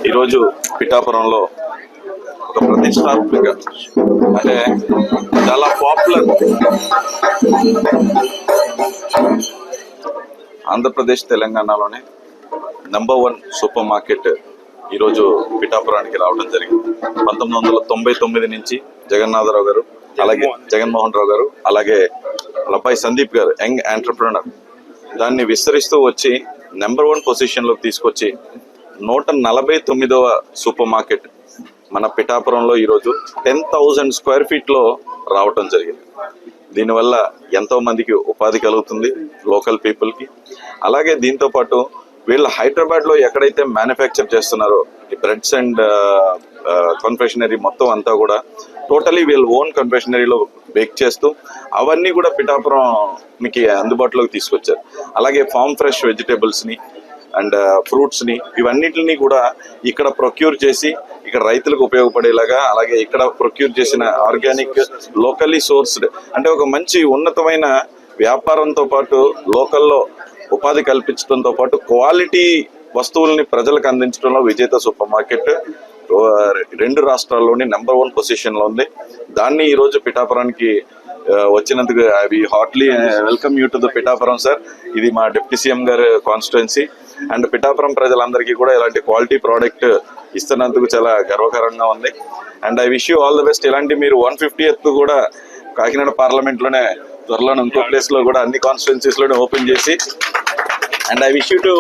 ఈరోజు పిఠాపురంలో ఒక ప్రతిష్టాత్మక అంటే చాలా పాపులర్ ఆంధ్రప్రదేశ్ తెలంగాణలోనే నంబర్ 1 సూపర్ మార్కెట్ ఈరోజు పిఠాపురానికి రావడం జరిగింది. 1999 నుంచి జగన్నాథరావు గారు, అలాగే జగన్మోహన్ రావు గారు, అలాగే లపాయి సందీప్ గారు యంగ్ ఎంటర్ప్రెనర్ దాన్ని విస్తరిస్తూ వచ్చి నెంబర్ 1 పొజిషన్లోకి తీసుకొచ్చి 149వ సూపర్ మార్కెట్ మన పిఠాపురంలో ఈరోజు 10,000 స్క్వేర్ ఫీట్లో రావటం జరిగింది. దీనివల్ల ఎంతో మందికి ఉపాధి కలుగుతుంది లోకల్ పీపుల్కి. అలాగే దీంతో పాటు వీళ్ళు హైదరాబాద్లో ఎక్కడైతే మ్యానుఫ్యాక్చర్ చేస్తున్నారో ఈ బ్రెడ్స్ అండ్ కన్ఫెక్షనరీ మొత్తం అంతా కూడా టోటలీ వీళ్ళు ఓన్ కన్ఫెక్షనరీలో బేక్ చేస్తూ అవన్నీ కూడా పిఠాపురంకి అందుబాటులోకి తీసుకొచ్చారు. అలాగే ఫార్మ్ ఫ్రెష్ వెజిటేబుల్స్ని అండ్ ఫ్రూట్స్ని ఇవన్నిటిని కూడా ఇక్కడ ప్రొక్యూర్ చేసి ఇక్కడ రైతులకు ఉపయోగపడేలాగా, అలాగే ఇక్కడ ప్రొక్యూర్ చేసిన ఆర్గానిక్ లోకల్లీ సోర్స్డ్ అంటే ఒక మంచి ఉన్నతమైన వ్యాపారంతో పాటు లోకల్లో ఉపాధి కల్పించడంతో పాటు క్వాలిటీ వస్తువుల్ని ప్రజలకు అందించడంలో విజేత సూపర్ మార్కెట్ 2 రాష్ట్రాల్లోని నెంబర్ 1 పొజిషన్లో ఉంది. దాన్ని ఈరోజు పిఠాపురానికి వచ్చినందుకు I heartly welcome you to the Pithapuram sir. ఇది మా డిప్యూటీ సీఎం గారి కాన్స్టిట్యుయెన్సీ అండ్ పిఠాపురం ప్రజలందరికీ కూడా ఇలాంటి క్వాలిటీ ప్రోడక్ట్ ఇస్తున్నందుకు చాలా గర్వకారంగా ఉంది. And I wish you all the best. ఇలాంటి మీరు 150th కూడా కాకినాడ పార్లమెంట్లోనే త్వరలో ఇంకో ప్లేస్లో కూడా అన్ని కాన్స్టిట్యుయెన్సీస్లోనే ఓపెన్ చేసి and I wish you to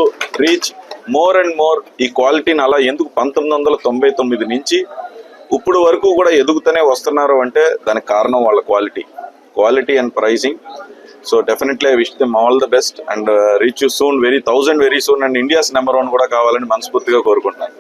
reach more and more ఈ క్వాలిటీని. అలా ఎందుకు 1999 నుంచి ఇప్పుడు వరకు కూడా ఎదుగుతూనే వస్తున్నారు అంటే దానికి కారణం వాళ్ళ quality and pricing. So definitely I wish them all the best and reach you soon very soon and India's number 1 కూడా కావాలని మనస్ఫూర్తిగా కోరుకుంటున్నాను.